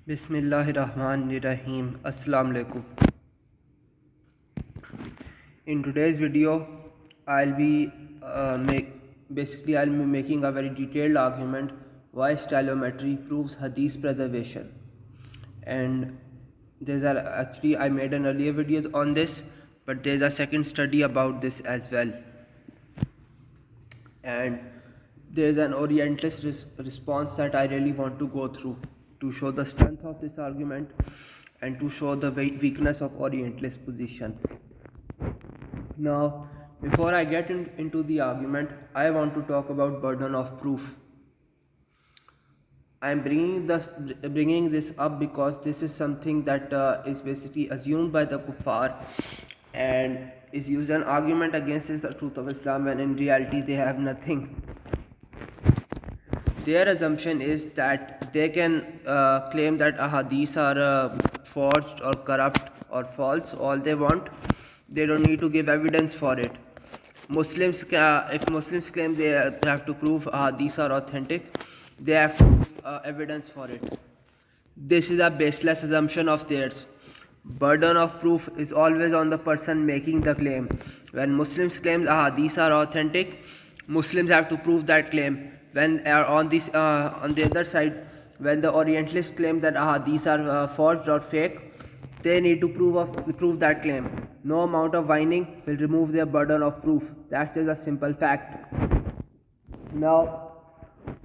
Bismillahirrahmanirrahim. Assalamu alaikum. In today's video, I'll be making a very detailed argument why stylometry proves Hadith preservation. And I made an earlier video on this, but there's a second study about this as well. And there's an orientalist response that I really want to go through to show the strength of this argument and to show the weakness of orientalist position. Now, before I get into the argument, I want to talk about burden of proof. I am bringing this up because this is something that is basically assumed by the kuffar and is used an argument against the truth of Islam, when in reality they have nothing. Their assumption is that they can claim that ahadith are forged or corrupt or false all they want. They don't need to give evidence for it. If Muslims claim they have to prove ahadith are authentic, they have to give evidence for it. This is a baseless assumption of theirs. Burden of proof is always on the person making the claim. When Muslims claim ahadith are authentic, Muslims have to prove that claim. When on the other side, when the Orientalists claim that ahadith are forged or fake, they need to prove that claim. No amount of whining will remove their burden of proof. That is a simple fact. Now,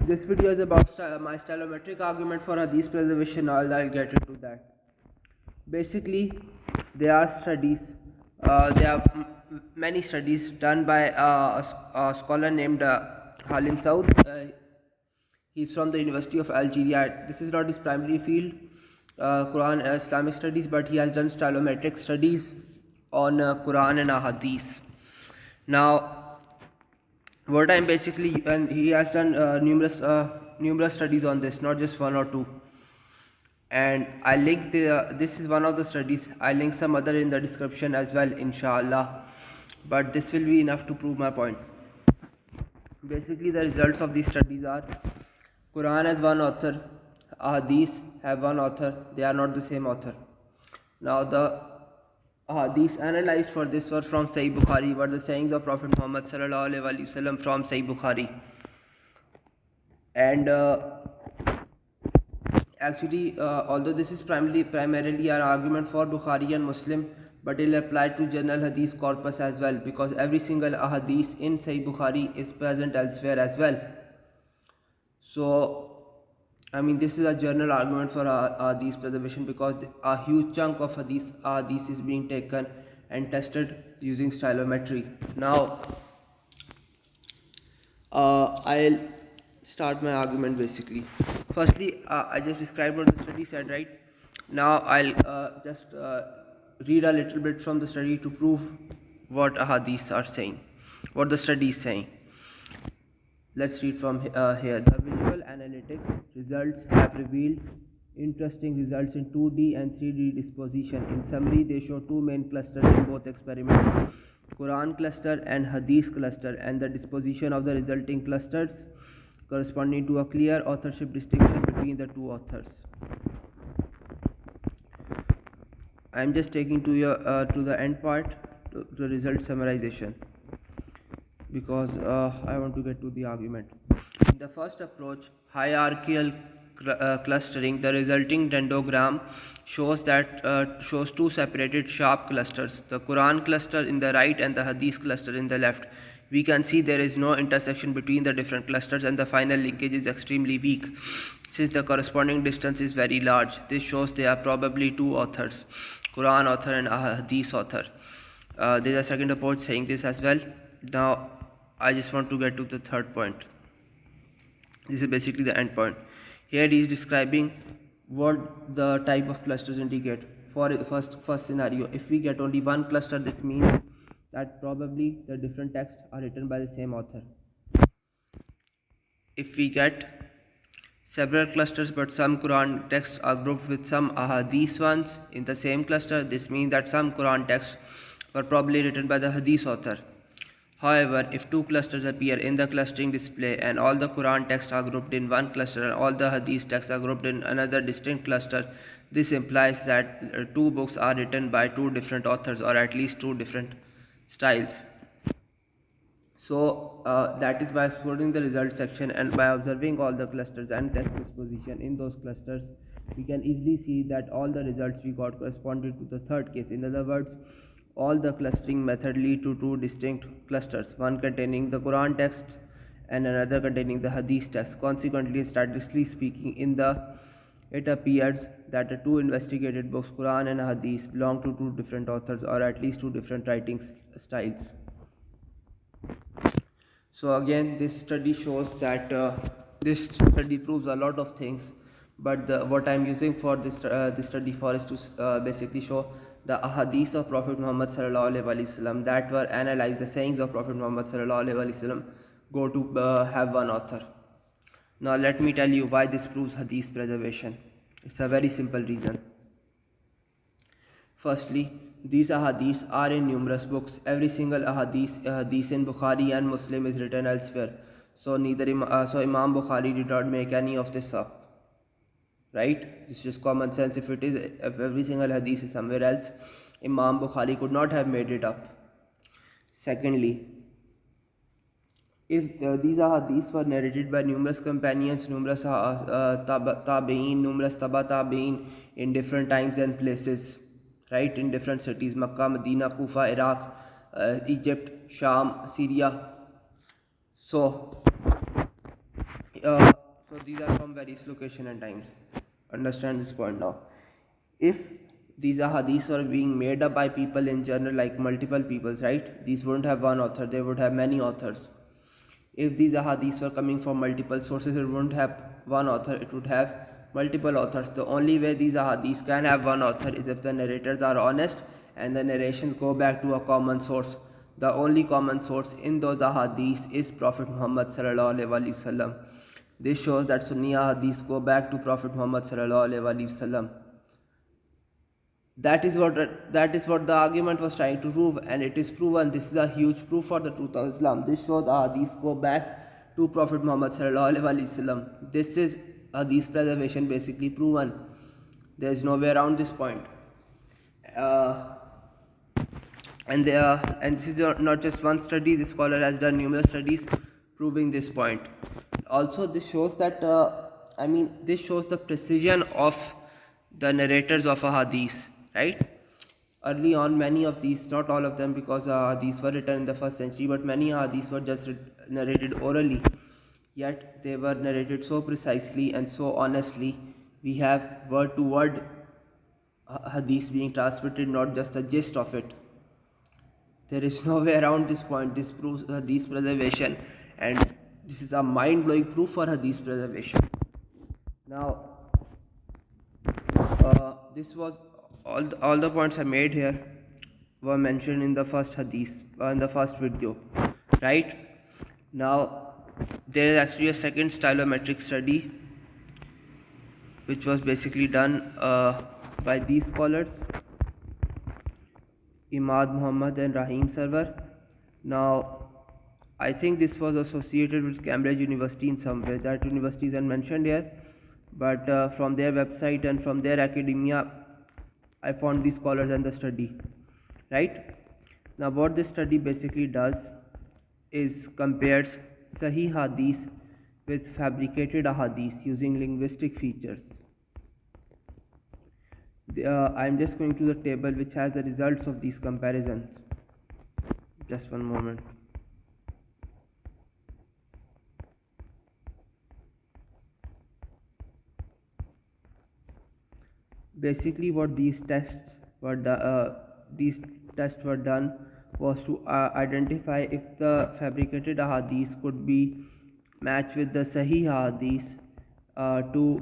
this video is about my stylometric argument for Hadith preservation. I'll get into that. Basically, there are studies. There are many studies done by a scholar named Halim Saud. He's from the University of Algeria. This is not his primary field, Quran and Islamic studies, but he has done stylometric studies on Quran and ahadith. Now, what I'm basically, and he has done numerous studies on this, not just one or two. And I link this is one of the studies. I link some other in the description as well, inshallah. But this will be enough to prove my point. Basically, the results of these studies are: Quran has one author, ahadith have one author, they are not the same author. Now, the ahadith analyzed for this were from Sahih Bukhari, were the sayings of Prophet Muhammad sallallahu alaihi wasallam from Sahih Bukhari. And although this is primarily an argument for Bukhari and Muslim, but it will apply to general hadith corpus as well, because every single ahadith in Sahih Bukhari is present elsewhere as well. So, this is a general argument for hadith preservation, because a huge chunk of hadith is being taken and tested using stylometry. Now, I'll start my argument basically. Firstly, I just described what the study said, right? Now, I'll just read a little bit from the study to prove what ahadith are saying, what the study is saying. Let's read from here. The visual analytics results have revealed interesting results in 2D and 3D disposition. In summary, they show two main clusters in both experiments: Quran cluster and Hadith cluster, and the disposition of the resulting clusters corresponding to a clear authorship distinction between the two authors. I am just taking to the end part, to the result summarization, because I want to get to the argument. In the first approach, hierarchical clustering, the resulting dendrogram shows two separated sharp clusters: the Quran cluster in the right and the Hadith cluster in the left. We can see there is no intersection between the different clusters, and the final linkage is extremely weak, since the corresponding distance is very large. This shows there are probably two authors, Quran author and Hadith author. There is a second approach saying this as well. Now, I just want to get to the third point. This is basically the end point. Here he is describing what the type of clusters indicate. For the first scenario, if we get only one cluster, this means that probably the different texts are written by the same author. If we get several clusters, but some Quran texts are grouped with some ahadith ones in the same cluster, this means that some Quran texts were probably written by the Hadith author. However, if two clusters appear in the clustering display and all the Quran texts are grouped in one cluster and all the Hadith texts are grouped in another distinct cluster, this implies that two books are written by two different authors or at least two different styles. So that is by exploring the result section and by observing all the clusters and text disposition in those clusters, we can easily see that all the results we got corresponded to the third case. In other words, all the clustering method lead to two distinct clusters, one containing the Quran texts and another containing the Hadith text. Consequently, statistically speaking, it appears that the two investigated books, Quran and Hadith, belong to two different authors or at least two different writing styles. So again, this study shows that this study proves a lot of things, but what I am using for this study for is to basically show the ahadith of Prophet Muhammad sallallahu alaihi wasallam that were analyzed. The sayings of Prophet Muhammad sallallahu alaihi wasallam go to have one author. Now let me tell you why this proves hadith preservation. It's a very simple reason. Firstly, these ahadiths are in numerous books. Every single ahadith in Bukhari and Muslim is written elsewhere. So Imam Bukhari did not make any of this up. Right? This is just common sense. If every single hadith is somewhere else, Imam Bukhari could not have made it up. Secondly, if these ahadiths were narrated by numerous companions, numerous tabi'in, numerous taba tabi'in in different times and places, right, in different cities, Makkah, Medina, Kufa, Iraq, Egypt, Sham, Syria. So these are from various locations and times. Understand this point now. If these ahadiths were being made up by people in general, like multiple people, right, these wouldn't have one author, they would have many authors. If these ahadiths were coming from multiple sources, it wouldn't have one author, it would have multiple authors. The only way these ahadiths can have one author is if the narrators are honest and the narrations go back to a common source. The only common source in those ahadiths is Prophet Muhammad sallallahu alaihi wasallam. This shows that Sunni ahadiths go back to Prophet Muhammad sallallahu alaihi wasallam. That is what the argument was trying to prove, and it is proven. This is a huge proof for the truth of Islam. This shows the hadiths go back to Prophet Muhammad sallallahu alaihi wasallam. This is hadith preservation basically proven. There is no way around this point. And this is not just one study. This scholar has done numerous studies proving this point. Also, this shows that this shows the precision of the narrators of a hadith. Right? Early on, many of these, not all of them, because these were written in the 1st century, but many hadiths were just narrated orally. Yet they were narrated so precisely and so honestly. We have word to word hadiths being transmitted, not just the gist of it. There is no way around this point. This proves hadith preservation, and this is a mind-blowing proof for hadith preservation. Now, this was all the points I made here were mentioned in the first hadith, in the first video, right? Now, there is actually a second stylometric study which was basically done by these scholars, Imad Muhammad and Rahim Sarwar. Now, I think this was associated with Cambridge University in some way. That university isn't mentioned here, but from their website and from their academia, I found these scholars and the study. Right? Now, what this study basically does is compares Sahih Hadith with fabricated ahadith using linguistic features. I am just going to the table which has the results of these comparisons. Just one moment. Basically, what these tests were done was to identify if the fabricated ahadith could be matched with the Sahih ahadith to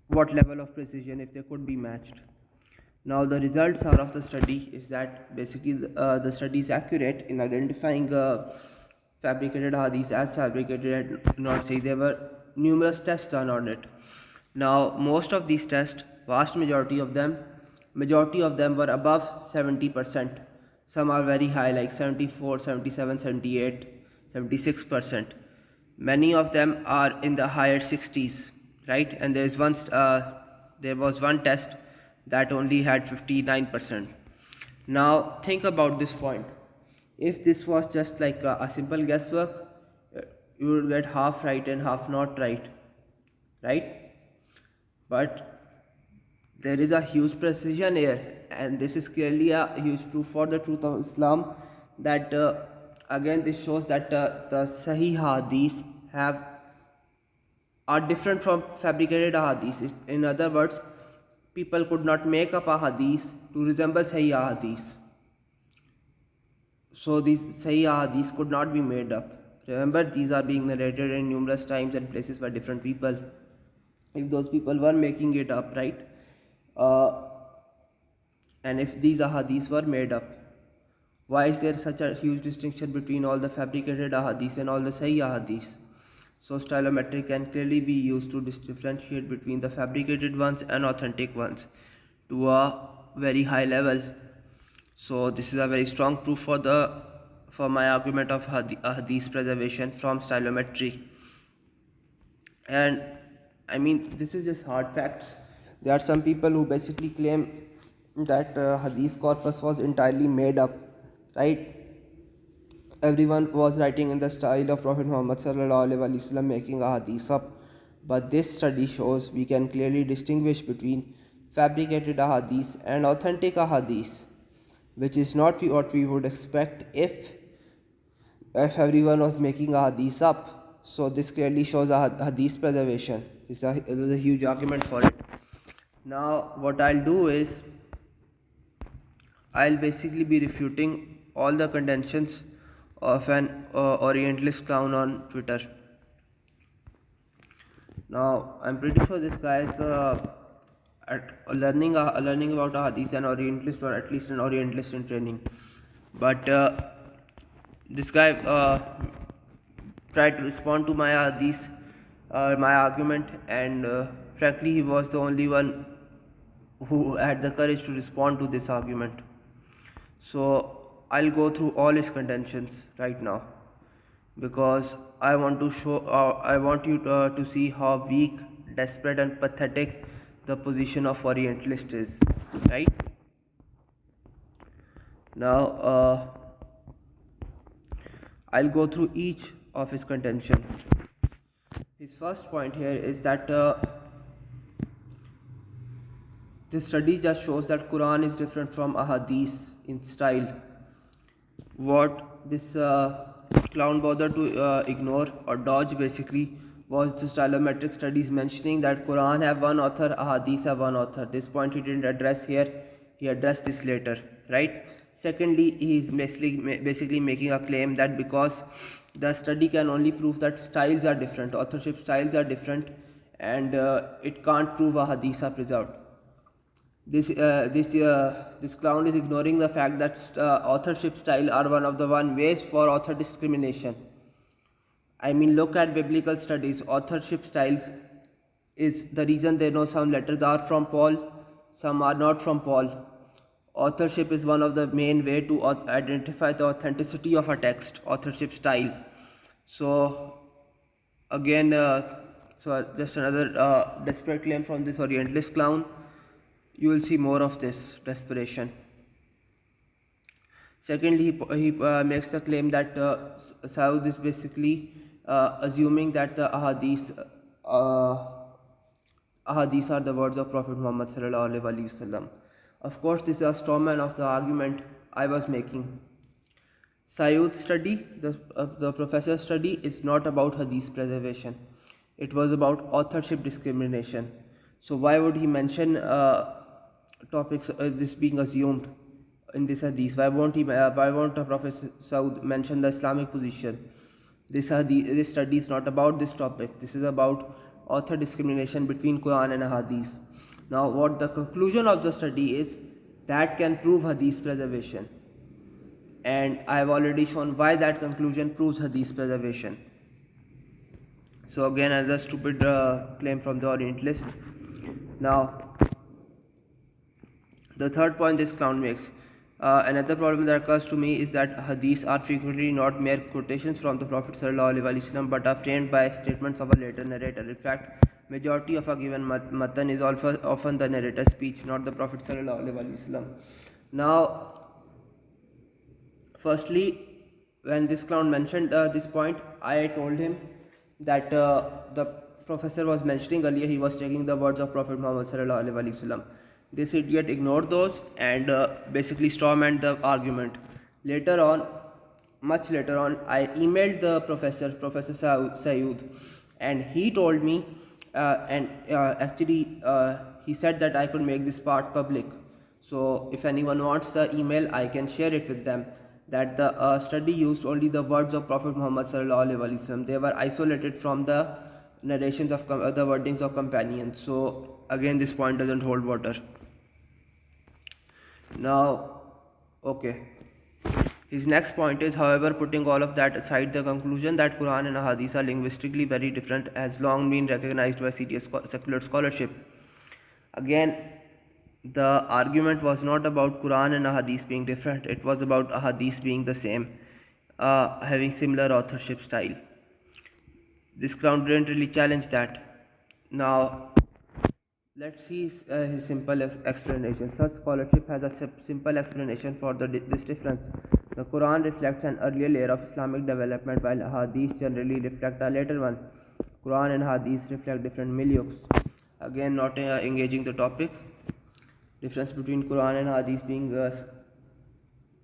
what level of precision, if they could be matched. Now, the results are of the study is that basically the study is accurate in identifying fabricated hadiths as fabricated and not say. There were numerous tests done on it. Now, most of these tests, vast majority of them were above 70%. Some are very high, like 74, 77, 78, 76%. Many of them are in the higher 60s, right? And there was one test that only had 59%. Now think about this point. If this was just like a simple guesswork, uh, you would get half right and half not right, right? But there is a huge precision here, and this is clearly a huge proof for the truth of Islam. That again, this shows that the Sahih Hadith have are different from fabricated Hadith. In other words, people could not make up a Hadith to resemble Sahih Hadith. So these Sahih Hadith could not be made up. Remember, these are being narrated in numerous times and places by different people. If those people were making it up, right? Uh, and if these ahadiths were made up, why is there such a huge distinction between all the fabricated ahadiths and all the Sahih ahadiths? So stylometric can clearly be used to differentiate between the fabricated ones and authentic ones to a very high level. So this is a very strong proof for my argument of hadith preservation from stylometry. And I mean, this is just hard facts. There are some people who basically claim that hadith corpus was entirely made up, right? Everyone was writing in the style of Prophet Muhammad sallallahu alaihi wasallam, making a hadith up. But this study shows we can clearly distinguish between fabricated ahadith and authentic ahadith, which is not what we would expect if everyone was making a hadith up. So this clearly shows a hadith preservation. This is a huge argument for it. Now what I'll do is I'll basically be refuting all the contentions of an orientalist clown on Twitter. Now I'm pretty sure this guy is learning about a hadith, an orientalist, or at least an orientalist in training. But this guy tried to respond to my hadith, my argument, and frankly, he was the only one who had the courage to respond to this argument. So I'll go through all his contentions right now, because I want you to see how weak, desperate, and pathetic the position of orientalist is, right? Now I'll go through each of his contentions. His first point here is that this study just shows that Quran is different from ahadith in style. What this clown bothered to ignore or dodge basically was the stylometric studies mentioning that Quran have one author, ahadith have one author. This point he didn't address here, he addressed this later, right? Secondly, he is basically making a claim that because the study can only prove that styles are different, authorship styles are different, and it can't prove ahadith are preserved. This clown is ignoring the fact that authorship style are one of the ways for author discrimination. I mean, look at biblical studies. Authorship styles is the reason they know some letters are from Paul, some are not from Paul. Authorship is one of the main way to identify the authenticity of a text. Authorship style. So again, just another desperate claim from this orientalist clown. You will see more of this desperation. Secondly, he makes the claim that Saud is basically assuming that the ahadith are the words of Prophet Muhammad sallallahu alaihi wasallam. Of course, this is a straw man of the argument I was making. Saud's study, the professor's study, is not about hadith preservation. It was about authorship discrimination. So why would he mention topics this being assumed in this hadith? Why won't Professor Saud mention the Islamic position? This study is not about this topic. This is about author discrimination between Quran and hadith. Now what the conclusion of the study is, that can prove hadith preservation, and I have already shown why that conclusion proves hadith preservation. So again, another stupid claim from the orientalist. Now the third point this clown makes, Another problem that occurs to me is that hadiths are frequently not mere quotations from the Prophet ﷺ, but are framed by statements of a later narrator. In fact, majority of a given matan is also often the narrator's speech, not the Prophet ﷺ. Now, firstly, when this clown mentioned this point, I told him that the professor was mentioning earlier he was taking the words of Prophet Muhammad sallallahu alaihi wasallam. This idiot ignored those and basically strawmanned the argument. Later on, much later on, I emailed the Professor Sayud, and he told me, he said that I could make this part public. So if anyone wants the email, I can share it with them. That the study used only the words of Prophet Muhammad sallallahu alaihi wasallam. They were isolated from the narrations of the wordings of companions. So again, this point doesn't hold water. Now, okay. His next point is, however, putting all of that aside, the conclusion that Quran and Ahadith are linguistically very different has long been recognized by serious secular scholarship. Again, the argument was not about Quran and Ahadith being different, it was about Ahadith being the same, having similar authorship style. This ground didn't really challenge that. Now, let's see his simple explanation. Such scholarship has a simple explanation for this difference. The Quran reflects an earlier layer of Islamic development, while Hadith generally reflect a later one. Quran and Hadith reflect different milieus. Again, not engaging the topic. Difference between Quran and Hadith being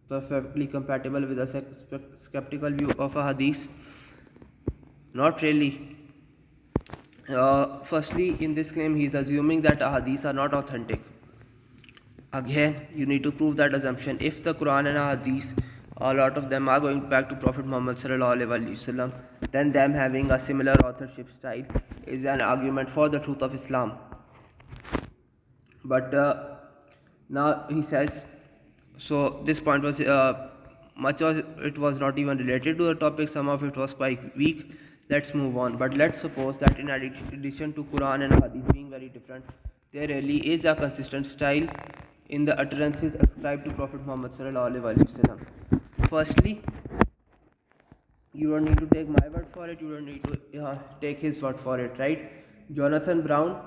perfectly compatible with a skeptical view of a Hadith. Not really. Firstly, in this claim, he is assuming that ahadith are not authentic. Again, you need to prove that assumption. If the Quran and ahadith, a lot of them are going back to Prophet Muhammad sallallahu alaihi wasallam, then them having a similar authorship style is an argument for the truth of Islam. But now he says, so this point was much of it was not even related to the topic. Some of it was quite weak. Let's move on. But let's suppose that in addition to Quran and Hadith being very different, there really is a consistent style in the utterances ascribed to Prophet Muhammad sallallahu alaihi wasallam. Firstly, you don't need to take my word for it. You don't need to take his word for it, right? Jonathan Brown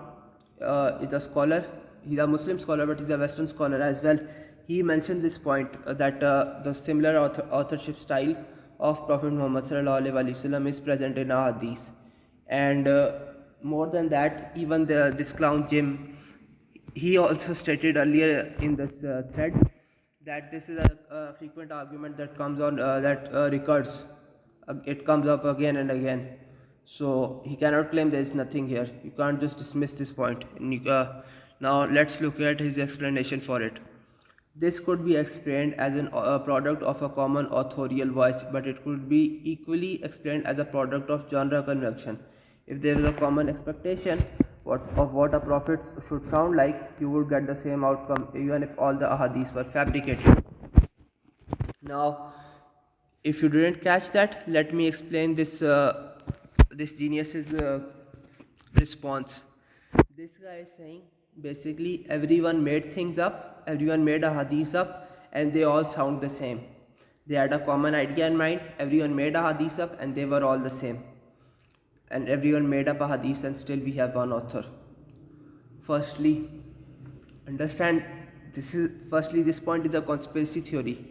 is a scholar. He's a Muslim scholar, but he's a Western scholar as well. He mentioned this point that the similar authorship style of Prophet Muhammad sallallahu alaihi wasallam is present in Ahadith, and more than that, even this clown Jim, he also stated earlier in this thread that this is a frequent argument that comes on recurs. It comes up again and again. So he cannot claim there is nothing here. You can't just dismiss this point. Now let's look at his explanation for it. This could be explained as a product of a common authorial voice, but it could be equally explained as a product of genre convention. If there is a common expectation of what a prophet should sound like, you would get the same outcome even if all the ahadiths were fabricated. Now, if you didn't catch that, let me explain this genius's response. This guy is saying basically everyone made things up, everyone made a hadith up, and they all sound the same. They had a common idea in mind, everyone made a hadith up and they were all the same. And everyone made up a hadith and still we have one author. Firstly, understand this point is a conspiracy theory.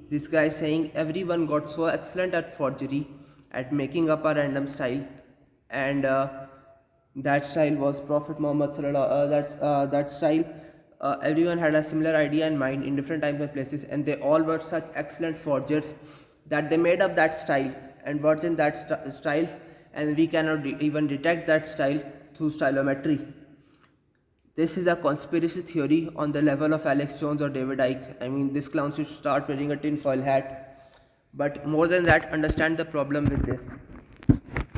This guy is saying everyone got so excellent at forgery, at making up a random style, and that style was Prophet Muhammad that style. Everyone had a similar idea in mind in different times and places, and they all were such excellent forgers that they made up that style and words in that styles, and we cannot even detect that style through stylometry. This is a conspiracy theory on the level of Alex Jones or David Icke. I mean, this clown should start wearing a tinfoil hat. But more than that, understand the problem with this.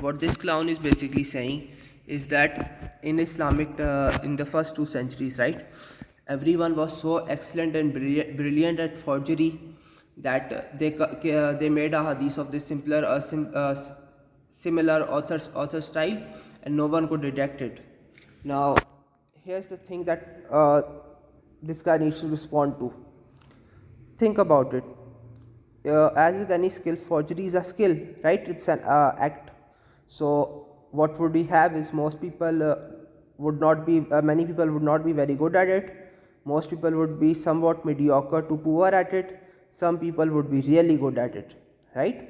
What this clown is basically saying is that in in the first 2 centuries, right, everyone was so excellent and brilliant at forgery that they made a hadith of this similar author style, and no one could detect it. Now, here's the thing that this guy needs to respond to. Think about it. As with any skill, forgery is a skill, right? It's an act. So what would we have is most people would not be many people would not be very good at it. Most people would be somewhat mediocre to poor at it. Some people would be really good at it, right?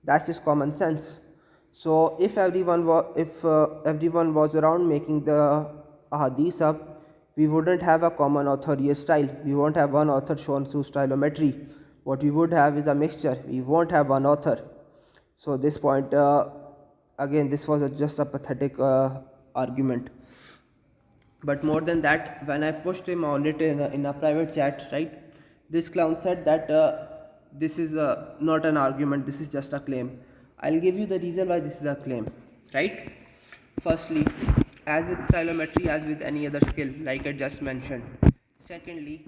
That's just common sense. So if everyone was around making the ahadith up, we wouldn't have a common authorial style. We won't have one author shown through stylometry. What we would have is a mixture. We won't have one author. So this point, again, this was just a pathetic argument. But more than that, when I pushed him on it in a private chat, right, this clown said that this is not an argument, this is just a claim. I'll give you the reason why this is a claim, right? Firstly, as with stylometry, as with any other skill, like I just mentioned. Secondly,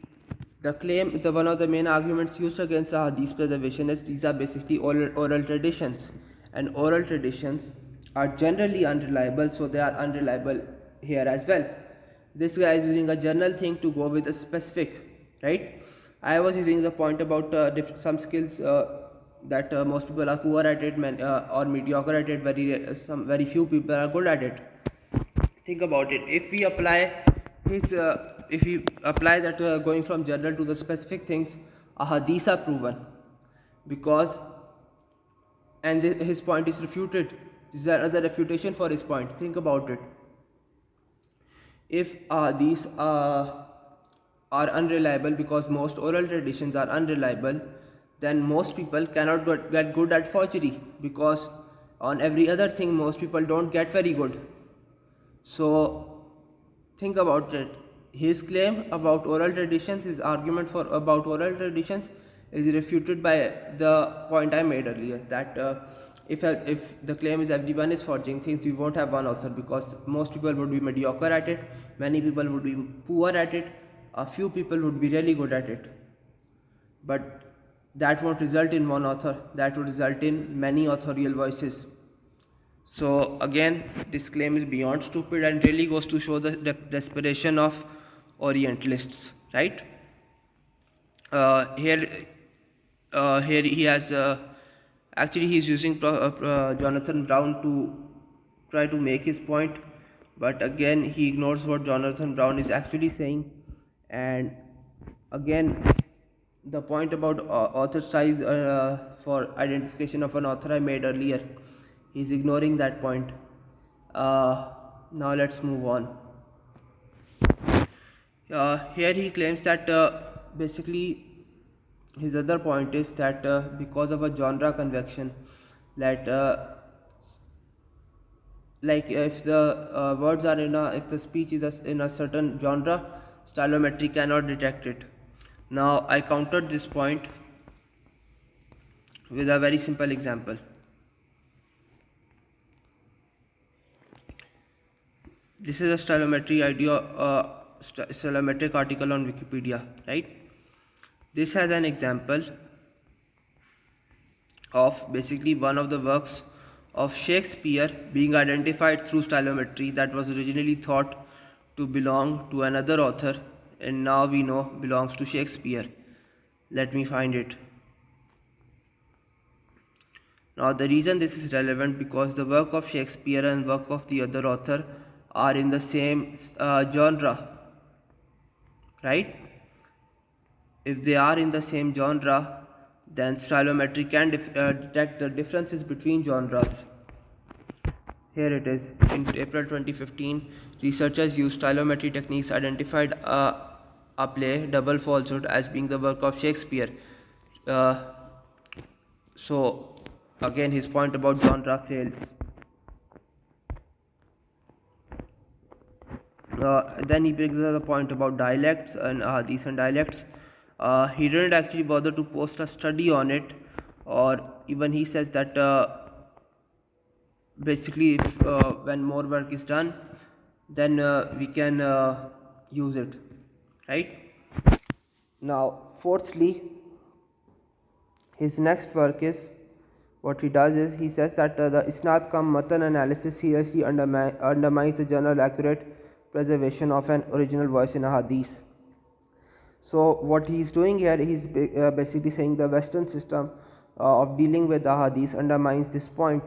the claim, the one of the main arguments used against Hadith preservation is these are basically oral traditions, and oral traditions are generally unreliable, so they are unreliable here as well. This guy is using a general thing to go with a specific, right? I was using the point about some skills that most people are poor at it, or mediocre at it. Very few people are good at it. Think about it. If we apply that going from general to the specific things, ahadith are proven, because his point is refuted. This is another refutation for his point. Think about it. If these are unreliable, because most oral traditions are unreliable, then most people cannot get good at forgery, because on every other thing most people don't get very good. So think about it. His claim about oral traditions, his argument about oral traditions is refuted by the point I made earlier, that if the claim is everyone is forging things, we won't have one author, because most people would be mediocre at it, many people would be poor at it, a few people would be really good at it. But that won't result in one author, that would result in many authorial voices. So again, this claim is beyond stupid and really goes to show the desperation of orientalists, right? Here he has actually he's using Jonathan Brown to try to make his point, but again he ignores what Jonathan Brown is actually saying. And again, the point about author size for identification of an author I made earlier, he's ignoring that point. Now let's move on. Here he claims that basically his other point is that because of a genre convection, that like if the words are if the speech is in a certain genre, stylometry cannot detect it. Now I countered this point with a very simple example. This is a stylometric article on Wikipedia, right? This has an example of basically one of the works of Shakespeare being identified through stylometry that was originally thought to belong to another author, and now we know belongs to Shakespeare. Let me find it. Now the reason this is relevant, because the work of Shakespeare and work of the other author are in the same genre, right? If they are in the same genre, then stylometry can detect the differences between genres. Here it is. In April 2015, researchers used stylometry techniques identified a play, Double Falsehood, as being the work of Shakespeare. So again, his point about genre fails. Then he brings up the point about dialects and decent dialects. He didn't actually bother to post a study on it, or even he says that basically if, when more work is done, then we can use it, right? Now fourthly, his next work is, what he does is he says that the isnad kam matan analysis seriously undermines the general accurate preservation of an original voice in a hadith. So what he's doing here, he's basically saying the Western system of dealing with ahadith undermines this point.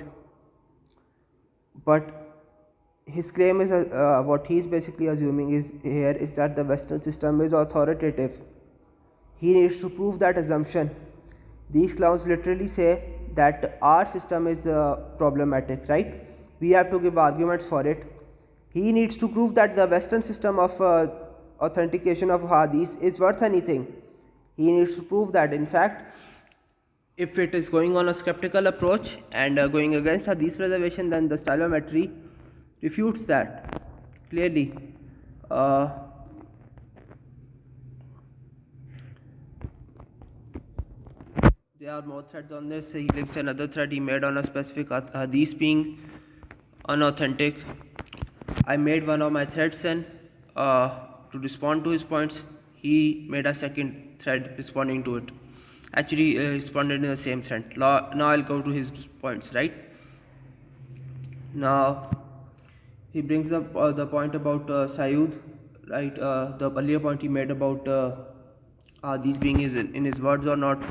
But his claim is what he's basically assuming is here is that the Western system is authoritative. He needs to prove that assumption. These clowns literally say that our system is problematic, right? We have to give arguments for it. He needs to prove that the Western system of authentication of hadith is worth anything. He needs to prove that. In fact, if it is going on a skeptical approach and going against Hadith Preservation, then the stylometry refutes that clearly. There are more threads on this. He links another thread he made on a specific hadith being unauthentic. I made one of my threads then to respond to his points. He made a second thread responding to it. Actually, responded in the same thread. Now I'll go to his points, right? Now he brings up the point about Sayud, right? The earlier point he made about these being in his words or not.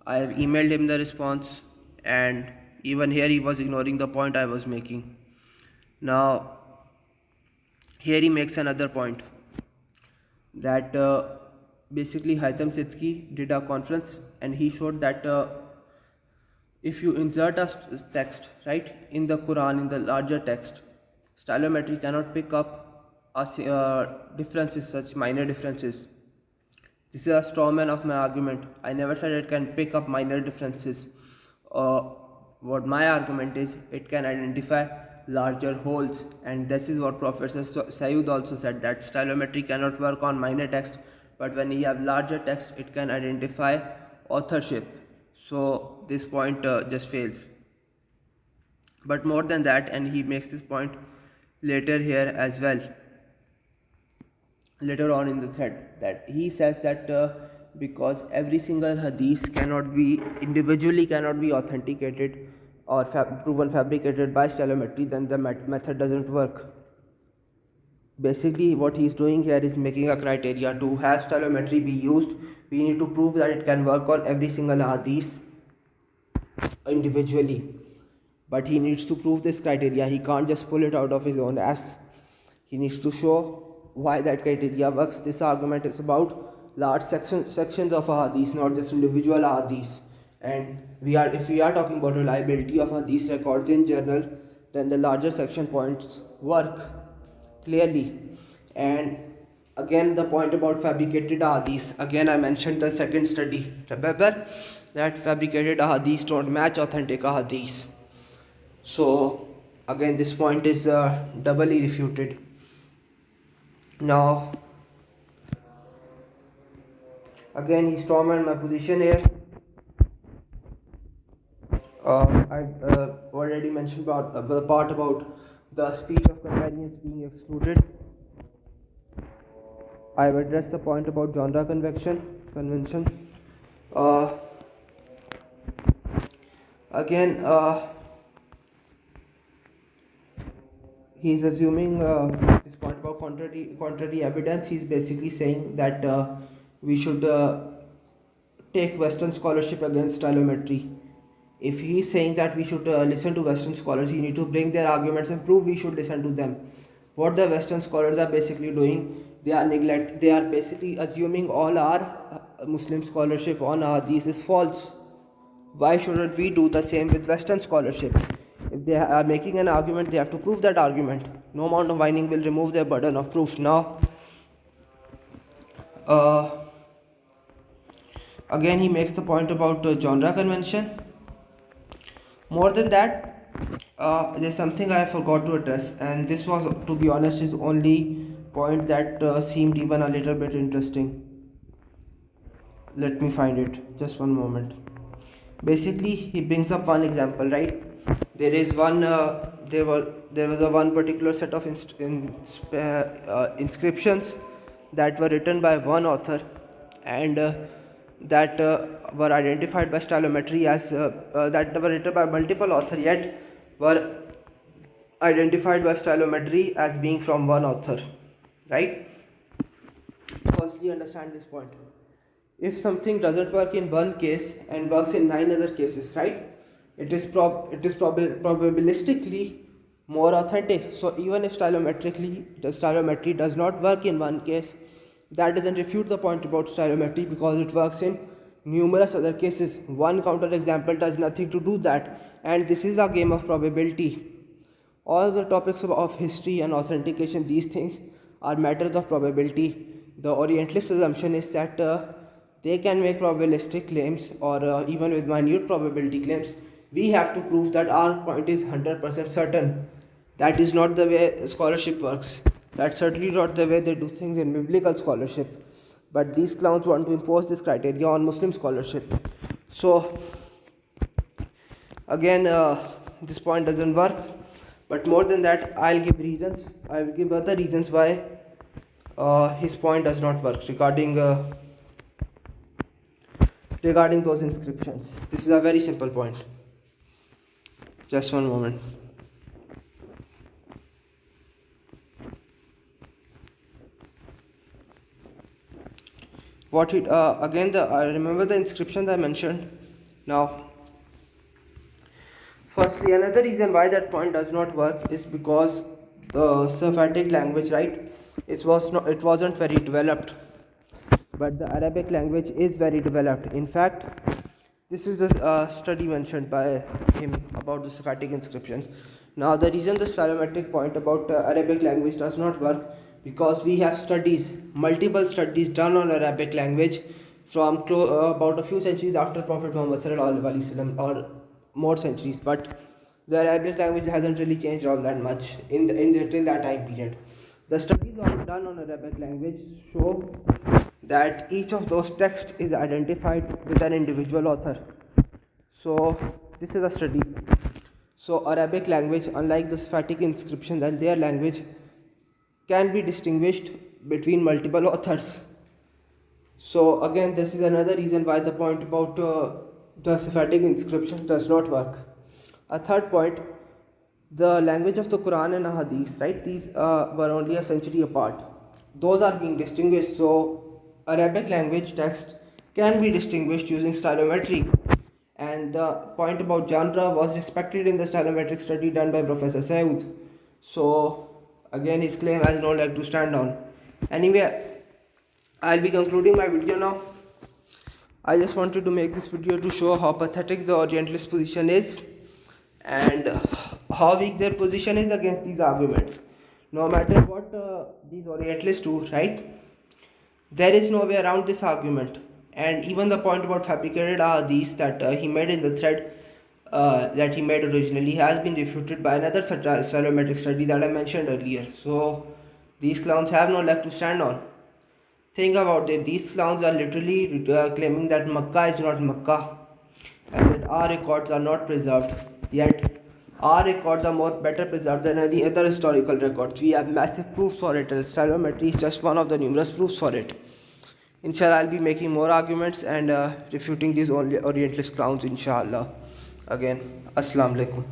I have emailed him the response, and even here he was ignoring the point I was making. Now here he makes another point that basically Haytham Sidki did a conference and he showed that if you insert a text, right, in the Quran, in the larger text, stylometry cannot pick up differences, such minor differences. This is a straw man of my argument. I never said it can pick up minor differences. What my argument is, it can identify larger holes, and this is what Professor Sayud also said, that stylometry cannot work on minor text, but when you have larger text, it can identify authorship. So this point just fails. But more than that, and he makes this point later here as well, later on in the thread, that he says that because every single hadith cannot be authenticated or proven fabricated by stylometry, then the method doesn't work. Basically what he is doing here is making a criteria to have stylometry be used. We need to prove that it can work on every single hadith individually, but he needs to prove this criteria. He can't just pull it out of his own ass. He needs to show why that criteria works. This argument is about large sections of hadith, not just individual hadith. And if we are talking about reliability of hadith records in general, then the larger section points work clearly. And again, the point about fabricated hadith, again I mentioned the second study. Remember that fabricated hadith don't match authentic hadith. So again, this point is doubly refuted. Now again, he strawman my position here. I already mentioned about the part about the speech of companions being excluded. I have addressed the point about genre convention. Again, he is assuming this point about contrary evidence. He is basically saying that we should take Western scholarship against stylometry. If he is saying that we should listen to Western scholars, you need to bring their arguments and prove we should listen to them. What the Western scholars are basically doing, they are basically assuming all our Muslim scholarship on hadith is false. Why shouldn't we do the same with Western scholarship? If they are making an argument, they have to prove that argument. No amount of whining will remove their burden of proof. Now again, he makes the point about genre convention. More than that, there's something I forgot to address, and this was, to be honest, his only point that seemed even a little bit interesting. Let me find it, just one moment. Basically, he brings up one example, right? There is one there was a one particular set of inscriptions that were written by one author, and that were identified by stylometry as that were written by multiple authors, yet were identified by stylometry as being from one author, right? firstly understand this point. If something doesn't work in one case and works in 9 other cases, right? It is probabilistically more authentic. So even if the stylometry does not work in one case, that doesn't refute the point about stylometry, because it works in numerous other cases. One counter example does nothing to do that, and this is a game of probability. All the topics of history and authentication, these things are matters of probability. The orientalist assumption is that they can make probabilistic claims, or even with minute probability claims. We have to prove that our point is 100% certain. That is not the way scholarship works. That's certainly not the way they do things in biblical scholarship. But these clowns want to impose this criteria on Muslim scholarship. So again, this point doesn't work. But more than that, I'll give other reasons why his point does not work regarding those inscriptions. This is a very simple point. Just one moment. I remember the inscriptions I mentioned. Now, firstly, another reason why that point does not work is because the Sephardic language, right? It wasn't very developed, but the Arabic language is very developed. In fact, this is the study mentioned by him about the Sephardic inscriptions. Now, the reason the stylometric point about Arabic language does not work, because we have multiple studies done on Arabic language from about a few centuries after Prophet Muhammad sallallahu alaihi wasallam, or more centuries. But the Arabic language hasn't really changed all that much till that time period. The studies done on Arabic language show that each of those texts is identified with an individual author. So this is a study. So Arabic language, unlike the Sephardic inscriptions and their language, can be distinguished between multiple authors. So again, this is another reason why the point about the Sephardic inscription does not work. A third point, the language of the Quran and ahadith, right? These were only a century apart. Those are being distinguished. So Arabic language text can be distinguished using stylometry. And the point about genre was respected in the stylometric study done by Professor Saud. So again, his claim has no leg to stand on. Anyway, I'll be concluding my video now. I just wanted to make this video to show how pathetic the Orientalist position is, and how weak their position is against these arguments. No matter what these Orientalists do, right? There is no way around this argument. And even the point about fabricated ahadith that he made in the thread that he made originally has been refuted by another stylometric study that I mentioned earlier. So these clowns have no leg to stand on. Think about it. These clowns are literally claiming that Makkah is not Makkah, and that our records are not preserved. Yet our records are better preserved than any other historical records. We have massive proofs for it, and stylometry is just one of the numerous proofs for it. Inshallah, I'll be making more arguments and refuting these Orientalist clowns, inshallah. Again, Assalamu alaikum.